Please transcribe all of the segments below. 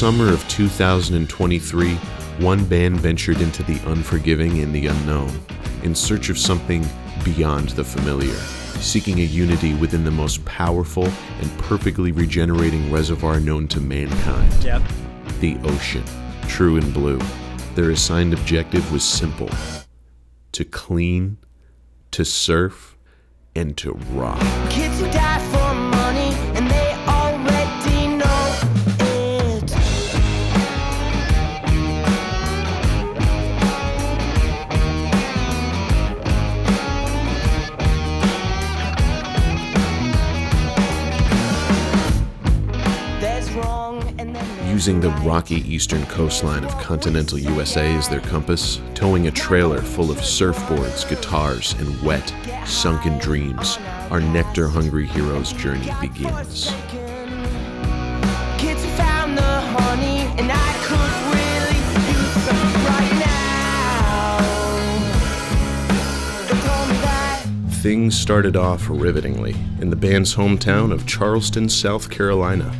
summer of 2023, one band ventured into the unforgiving and the unknown, in search of something beyond the familiar, seeking a unity within the most powerful and perfectly regenerating reservoir known to mankind. Yep. The ocean, true and blue. Their assigned objective was simple: to clean, to surf, and to rock. Kids who die for money and they already know it. There's wrong and then there's Using the right. rocky eastern coastline of continental USA as their compass, towing a trailer full of surfboards, guitars, and wet, sunken dreams, our nectar-hungry hero's journey begins. Kids who found the honey, and I could really use some right now. They told me that. Things started off rivetingly in the band's hometown of Charleston, South Carolina.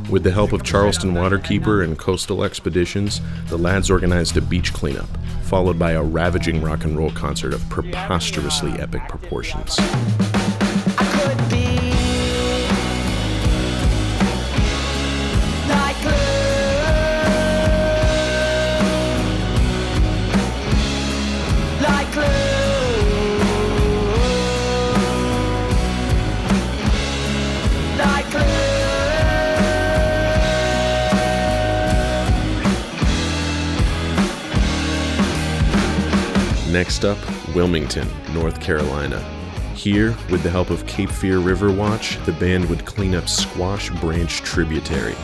With the help of Charleston Waterkeeper and coastal expeditions, the lads organized a beach cleanup, followed by a ravaging rock and roll concert of preposterously epic proportions. I could be like glue, like glue, like glue. Next up, Wilmington, North Carolina. Here, with the help of Cape Fear River Watch, the band would clean up Squash Branch Tributary.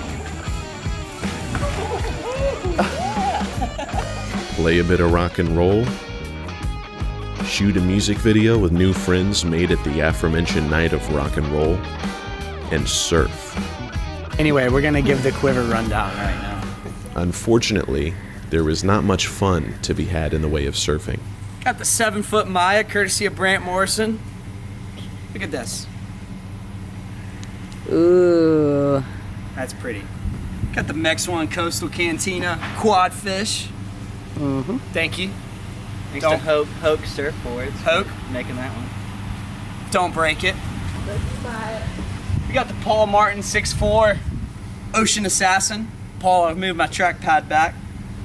Play a bit of rock and roll. Shoot a music video with new friends made at the aforementioned night of rock and roll. And surf. Anyway, we're gonna give the quiver rundown right now. Unfortunately, there was not much fun to be had in the way of surfing. Got the 7-foot Maya, courtesy of Brant Morrison. Look at this. Ooh. That's pretty. Got the Mex 1 Coastal Cantina quad fish. Mm-hmm. Thank you. Thanks to Hoke Surfboards. Hoke, Making that one. don't break it. We got the Paul Martin 6'4 Ocean Assassin. Paul, I've moved my track pad back.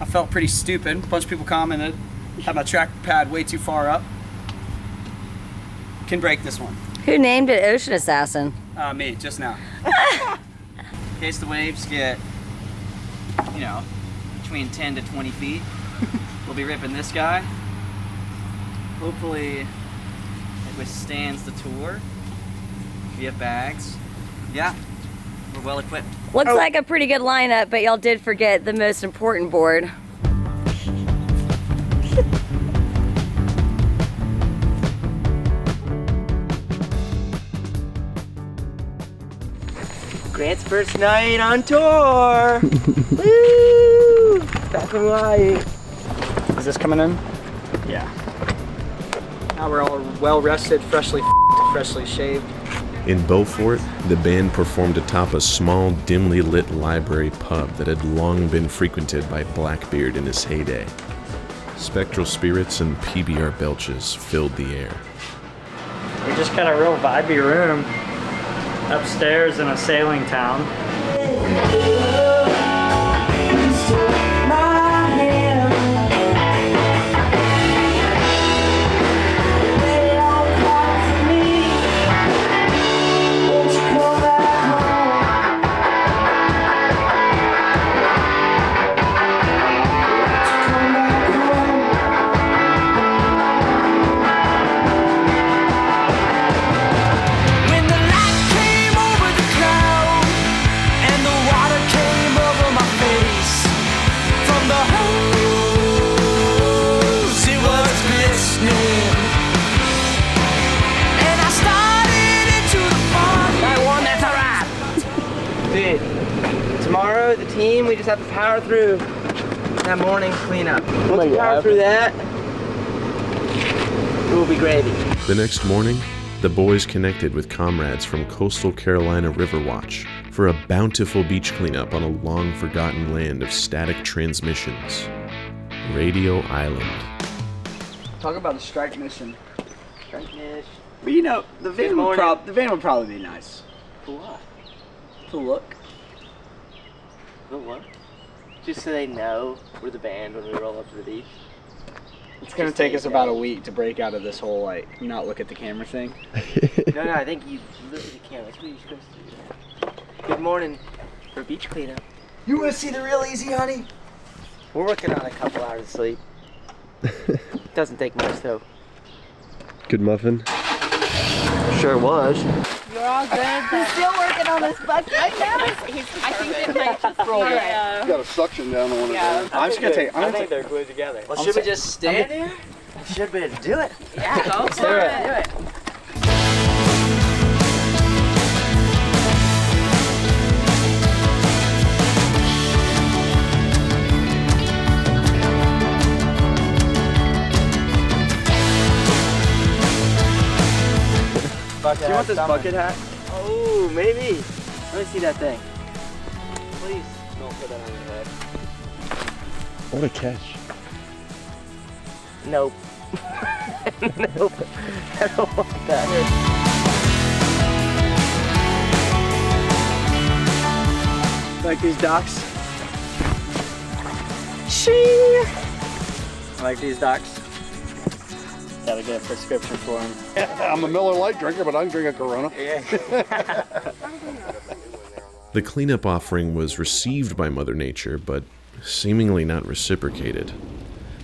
I felt pretty stupid. A bunch of people commented, had my track pad way too far up. Can break this one. Who named it Ocean Assassin? Me, just now. In case the waves get, between 10 to 20 feet, we'll be ripping this guy. Hopefully it withstands the tour. We have bags. Yeah, we're well equipped. Looks like a pretty good lineup, but y'all did forget the most important board. Grant's first night on tour. Woo! Back and light. Is this coming in? Yeah. Now we're all well rested, freshly shaved. In Beaufort, the band performed atop a small, dimly lit library pub that had long been frequented by Blackbeard in his heyday. Spectral spirits and PBR belches filled the air. We just got a real vibey room upstairs in a sailing town. Tomorrow, the team, we just have to power through that morning cleanup. Once we power through that, it will be gravy. The next morning, the boys connected with comrades from Coastal Carolina River Watch, for a bountiful beach cleanup on a long-forgotten land of static transmissions, Radio Island. Talk about the strike mission. Strike mission. But you know, the van would probably be nice. For what? To look. For what? Just so they know we're the band when we roll up to the beach. It's gonna take us about a week to break out of this whole, like, not look at the camera thing. No, I think you look at the camera. That's what you're supposed to do. Good morning for beach cleanup. You wanna see the real easy, honey? We're working on a couple hours of sleep. Doesn't take much though. Good muffin. Sure was. You're all good. He's still working on this bucket. I think it might just roll. You got a suction down on one of them. I'm just gonna take. I think they're glued together. Well, should we just stand here? Should we do it? Yeah, go for it. Do it. Do you want this bucket hat? Oh, maybe. Let me see that thing. Please don't put that on your head. What a catch. Nope. Nope. I don't want that. Like these docks? Shing! Like these docks? Gotta get a prescription for them. I'm a Miller Lite drinker, but I can drink a Corona. The cleanup offering was received by Mother Nature, but seemingly not reciprocated.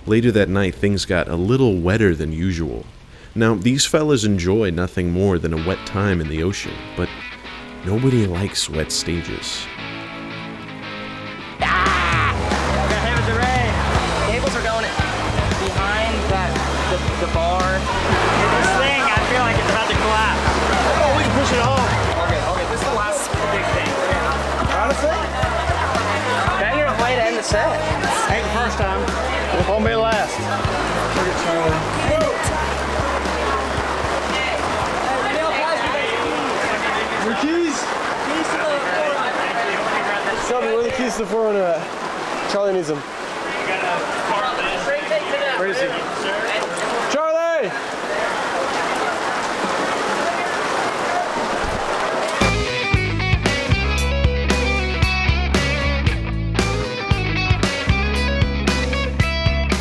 Later that night, things got a little wetter than usual. Now, these fellas enjoy nothing more than a wet time in the ocean, but nobody likes wet stages. Cables are going behind the bar. This thing, I feel like it's about to collapse. Oh, we can push it home. Okay, this is the last big thing. Honestly? Banger way to end the set. Ain't the first time. Won't be last. Your keys? Shelby, where are the keys to the 400 at? Charlie needs them. Where is he? Charlie!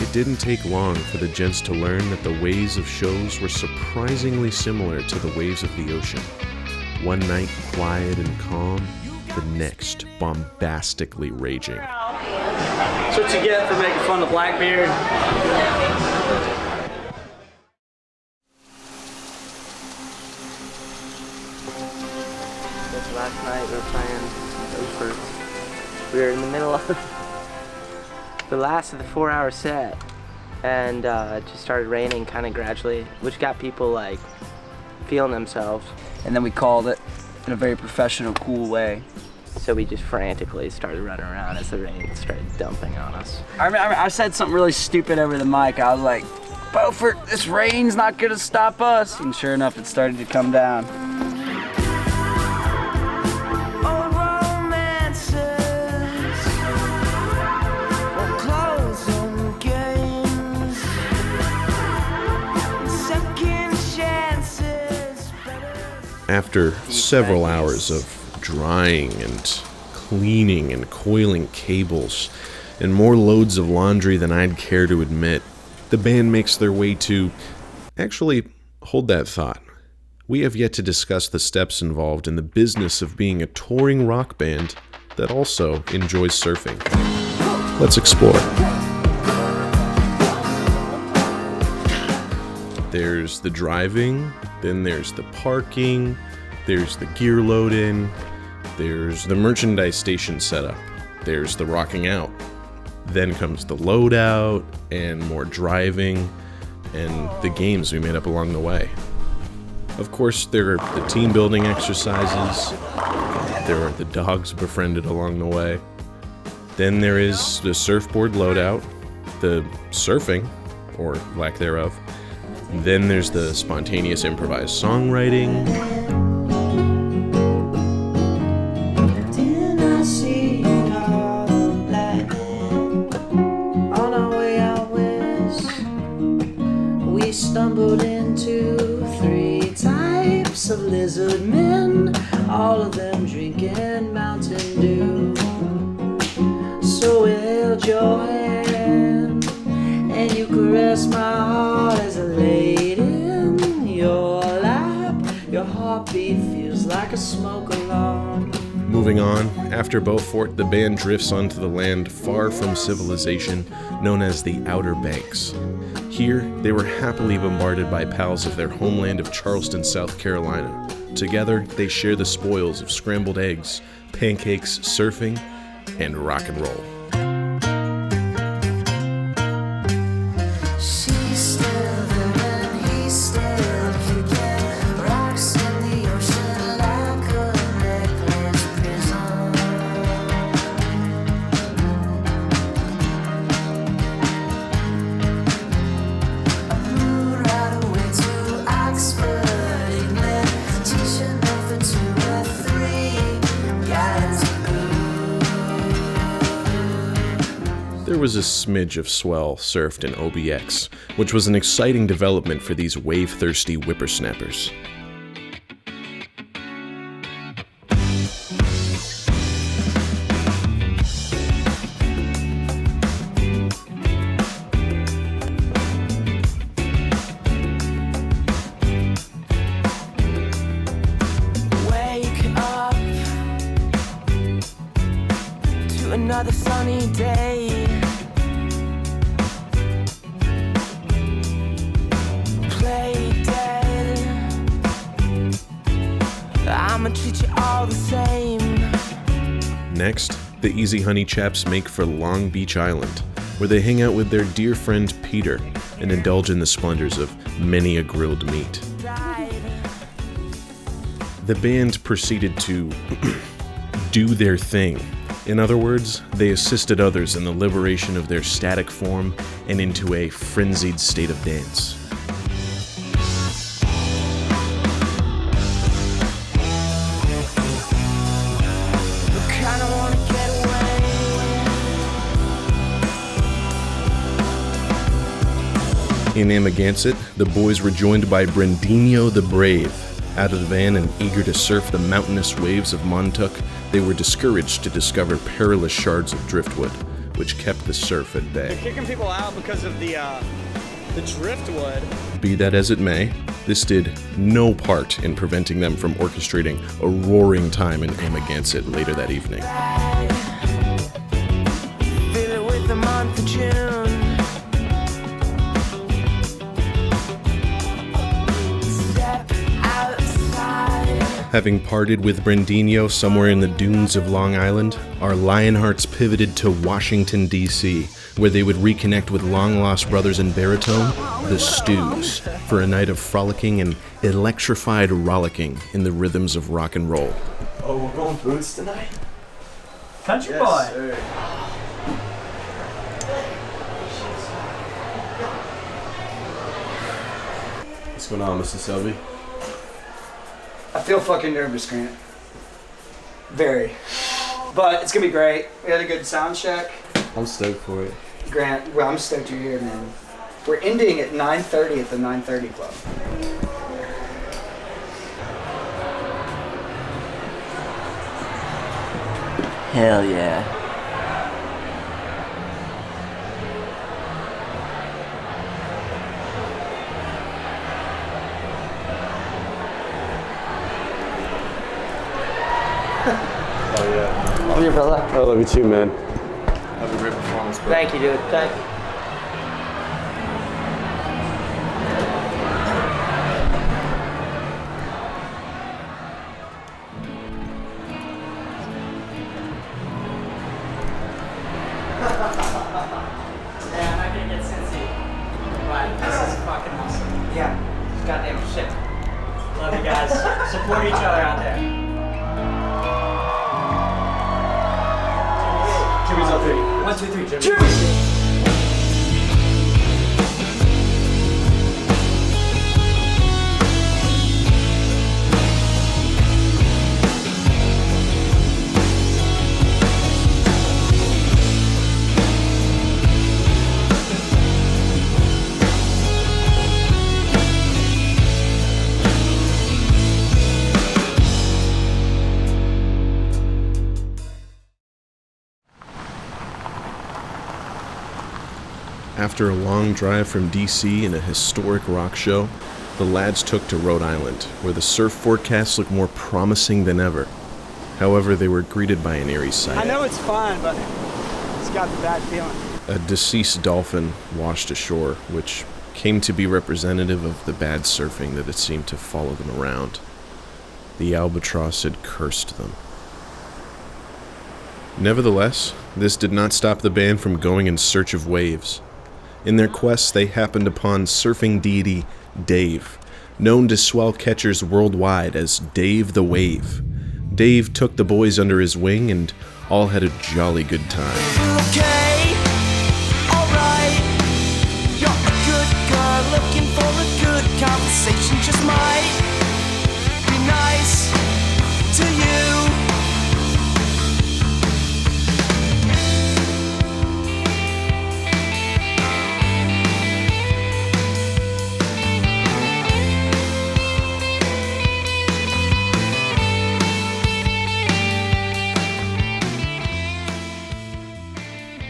It didn't take long for the gents to learn that the waves of shows were surprisingly similar to the waves of the ocean. One night quiet and calm, the next bombastically raging. That's what you get for making fun of Blackbeard. Last night we were playing Oprah. We were in the middle of the last of the 4-hour set, and it just started raining kind of gradually, which got people like feeling themselves. And then we called it in a very professional, cool way. So we just frantically started running around as the rain started dumping on us. I said something really stupid over the mic. I was like, Beaufort, this rain's not gonna stop us. And sure enough, it started to come down. Old romances, old clothes and games, second chances. After several hours of drying and cleaning and coiling cables and more loads of laundry than I'd care to admit, the band makes their way to... Actually, hold that thought. We have yet to discuss the steps involved in the business of being a touring rock band that also enjoys surfing. Let's explore. There's the driving, then there's the parking, there's the gear load-in, there's the merchandise station setup, there's the rocking out. Then comes the loadout, and more driving, and the games we made up along the way. Of course, there are the team building exercises, there are the dogs befriended along the way. Then there is the surfboard loadout, the surfing, or lack thereof. Then there's the spontaneous improvised songwriting. we stumbled into 3 types of lizard men, all of them drinking Mountain Dew. So we held your hand, and you caressed my heart as I laid in your lap. Your heartbeat feels like a smoke alarm. Moving on, after Beaufort, the band drifts onto the land far from civilization, known as the Outer Banks. Here, they were happily bombarded by pals of their homeland of Charleston, South Carolina. Together, they share the spoils of scrambled eggs, pancakes, surfing, and rock and roll. There was a smidge of swell surfed in OBX, which was an exciting development for these wave-thirsty whippersnappers. Wake up to another sunny day. I'ma treat you all the same. Next, the Easy Honey Chaps make for Long Beach Island, where they hang out with their dear friend Peter and indulge in the splendors of many a grilled meat. The band proceeded to do their thing. In other words, they assisted others in the liberation of their static form and into a frenzied state of dance. In Amagansett, the boys were joined by Brendinho the Brave. Out of the van and eager to surf the mountainous waves of Montauk, they were discouraged to discover perilous shards of driftwood, which kept the surf at bay. They're kicking people out because of the driftwood. Be that as it may, this did no part in preventing them from orchestrating a roaring time in Amagansett later that evening. Fill it with the month of June. Having parted with Brendinho somewhere in the dunes of Long Island, our Lionhearts pivoted to Washington, D.C., where they would reconnect with long-lost brothers in baritone, the Stews, for a night of frolicking and electrified rollicking in the rhythms of rock and roll. Oh, we're going boots tonight? Country boy. Sir. What's going on, Mr. Selby? I feel fucking nervous, Grant. Very. But it's gonna be great. We had a good sound check. I'm stoked for it. Grant, well, I'm stoked you're here, man. We're ending at 9:30 at the 9:30 Club. Hell yeah. Oh yeah. Love you, brother. I love you too, man. Have a great performance, bro. Thank you, dude. Thank you. Yeah, I'm not gonna get Cincy. But this is fucking awesome. Yeah, it's goddamn shit. Love you guys. Support each other out there. Jimmy's up there. 1, 2, 3, Jimmy. Cheers! After a long drive from D.C. and a historic rock show, the lads took to Rhode Island, where the surf forecast looked more promising than ever. However, they were greeted by an eerie sight. I know it's fun, but it's got the bad feeling. A deceased dolphin washed ashore, which came to be representative of the bad surfing that had seemed to follow them around. The albatross had cursed them. Nevertheless, this did not stop the band from going in search of waves. In their quest, they happened upon surfing deity Dave, known to swell catchers worldwide as Dave the Wave. Dave took the boys under his wing and all had a jolly good time. Okay, alright. You're a good girl looking for a good conversation. Just might be nice to you.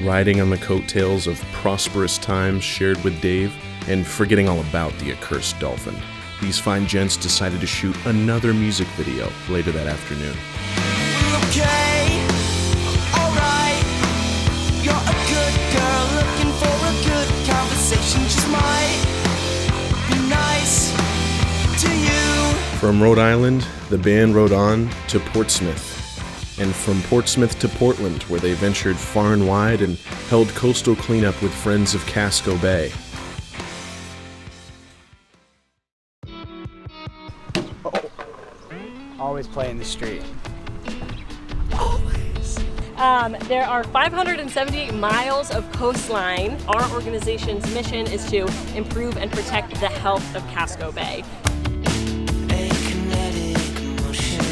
Riding on the coattails of prosperous times shared with Dave, and forgetting all about the accursed dolphin, these fine gents decided to shoot another music video later that afternoon. Okay, alright. You're a good girl looking for a good conversation. Just might be nice to you. From Rhode Island, the band rode on to Portsmouth, and from Portsmouth to Portland, where they ventured far and wide and held coastal cleanup with Friends of Casco Bay. Always play in the street. There are 578 miles of coastline. Our organization's mission is to improve and protect the health of Casco Bay. A kinetic motion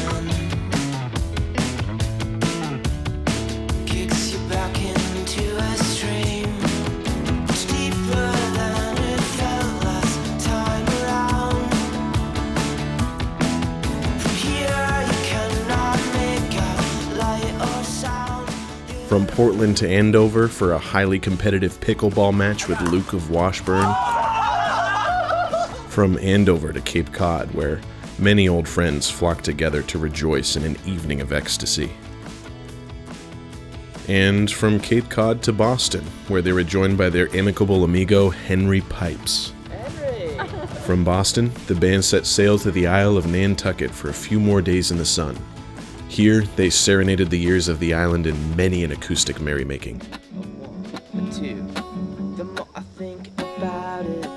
kicks you back into a stream, much deeper than it felt last time around. From here you cannot make out light or sound. From Portland to Andover for a highly competitive pickleball match with Luke of Washburn. From Andover to Cape Cod, where many old friends flocked together to rejoice in an evening of ecstasy. And from Cape Cod to Boston, where they were joined by their amicable amigo Henry Pipes. From Boston, the band set sail to the Isle of Nantucket for a few more days in the sun. Here, they serenaded the ears of the island in many an acoustic merrymaking. Two. The more I think about it,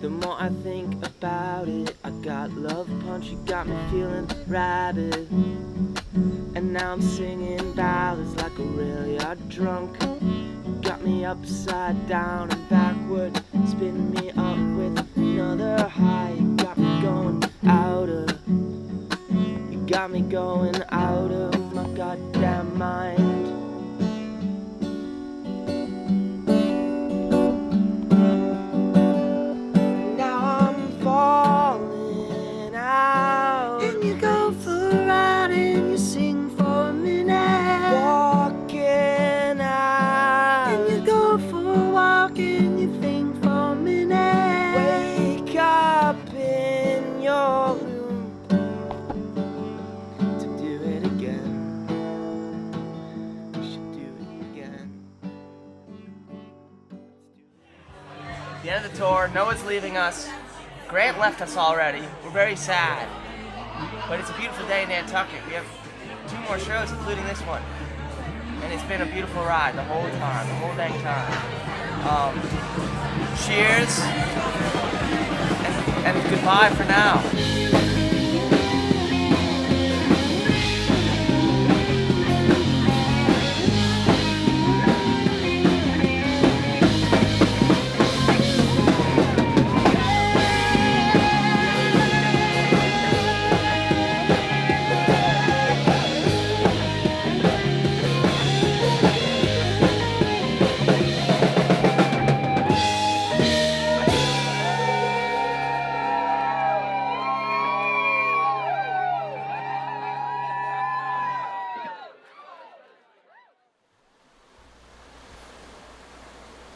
the more I think about it. I got love punch, you got me feeling rabid. And now I'm singing ballads like a real yard drunk. Got me upside down and backward, spinning me up with another high. You got me going out of, you got me going out of my goddamn mind. The end of the tour, no one's leaving us. Grant left us already. We're very sad. But it's a beautiful day in Nantucket. We have 2 more shows, including this one. And it's been a beautiful ride the whole time, the whole dang time. Cheers. And goodbye for now.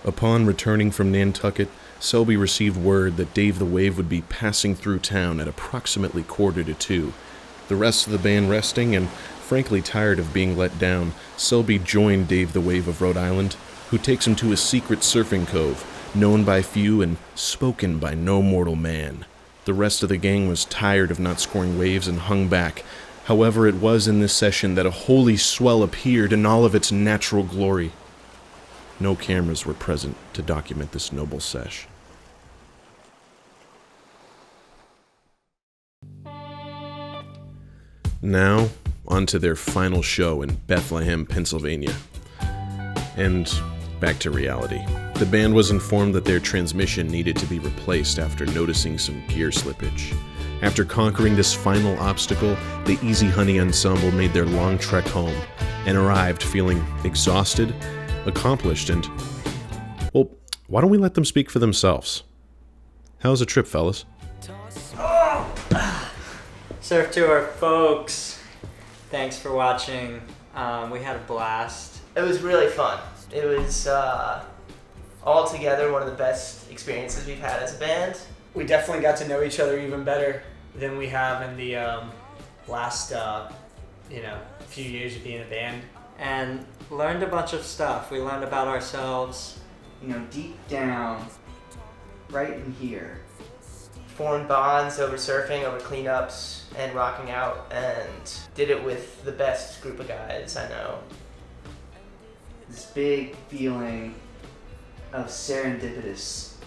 Upon returning from Nantucket, Selby received word that Dave the Wave would be passing through town at approximately 1:45. The rest of the band resting and frankly tired of being let down, Selby joined Dave the Wave of Rhode Island, who takes him to a secret surfing cove, known by few and spoken by no mortal man. The rest of the gang was tired of not scoring waves and hung back. However, it was in this session that a holy swell appeared in all of its natural glory. No cameras were present to document this noble sesh. Now, on to their final show in Bethlehem, Pennsylvania. And back to reality. The band was informed that their transmission needed to be replaced after noticing some gear slippage. After conquering this final obstacle, the Easy Honey Ensemble made their long trek home and arrived feeling exhausted, accomplished, and, well, why don't we let them speak for themselves? How's the trip, fellas? Surf tour, folks. Thanks for watching. We had a blast. It was really fun. It was altogether one of the best experiences we've had as a band. We definitely got to know each other even better than we have in the last few years of being a band. And learned a bunch of stuff. We learned about ourselves. Deep down, right in here. Formed bonds over surfing, over cleanups, and rocking out, and did it with the best group of guys I know. This big feeling of serendipitousness.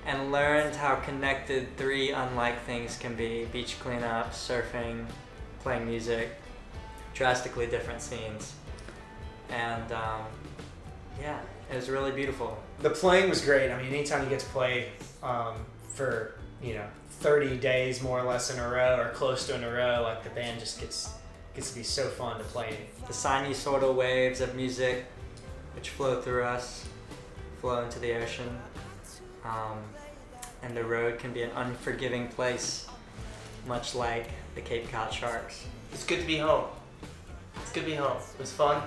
And learned how connected three unlike things can be. Beach cleanup, surfing, playing music, drastically different scenes. And yeah, it was really beautiful. The playing was great. I mean, anytime you get to play for 30 days more or less in a row or close to in a row, like the band just gets to be so fun to play. The sinusoidal waves of music which flow through us, flow into the ocean. And the road can be an unforgiving place, much like the Cape Cod Sharks. It's good to be home. It's good to be home. It was fun.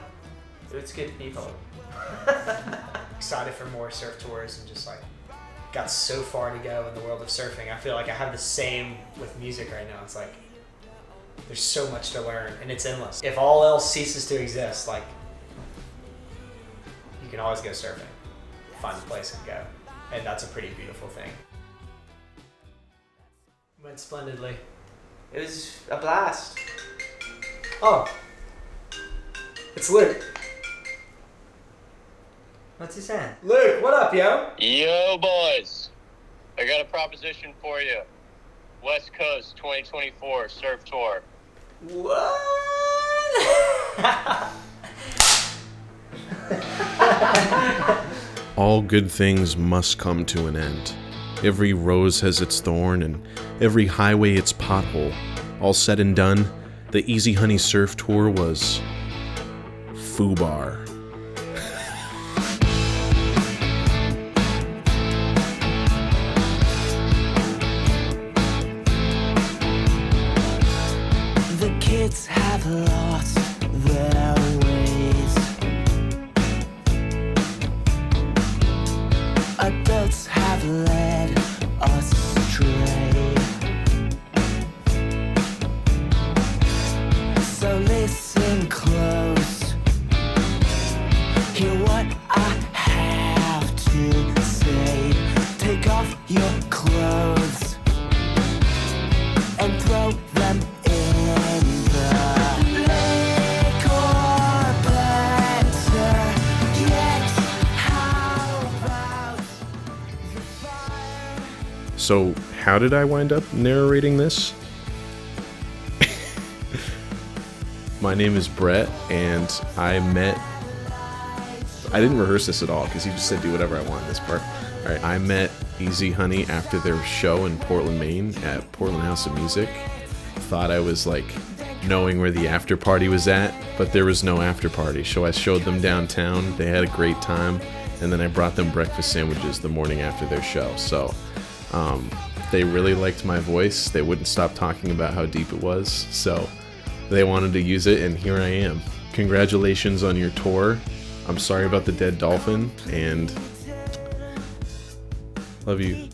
It's good to be home. Excited for more surf tours and just got so far to go in the world of surfing. I feel like I have the same with music right now. It's like there's so much to learn and it's endless. If all else ceases to exist, you can always go surfing. Find a place and go. And that's a pretty beautiful thing. Went splendidly. It was a blast. Oh, it's Luke. What's he saying? Luke, what up, yo? Yo, boys. I got a proposition for you. West Coast 2024 Surf Tour. What? All good things must come to an end. Every rose has its thorn, and every highway its pothole. All said and done, the Easy Honey Surf Tour was F.U.B.A.R. The kids have lost their ways. Adults have led us astray. So listen close. Hear what I have to say. Take off your clothes and throw them in the lake or better yet, how about the fire? So, how did I wind up narrating this? My name is Brett, and I didn't rehearse this at all, because he just said do whatever I want in this part. Alright, I met Easy Honey after their show in Portland, Maine, at Portland House of Music. Thought I was, knowing where the after party was at, but there was no after party, so I showed them downtown. They had a great time, and then I brought them breakfast sandwiches the morning after their show. So, they really liked my voice. They wouldn't stop talking about how deep it was, so they wanted to use it, and here I am. Congratulations on your tour. I'm sorry about the dead dolphin, and love you.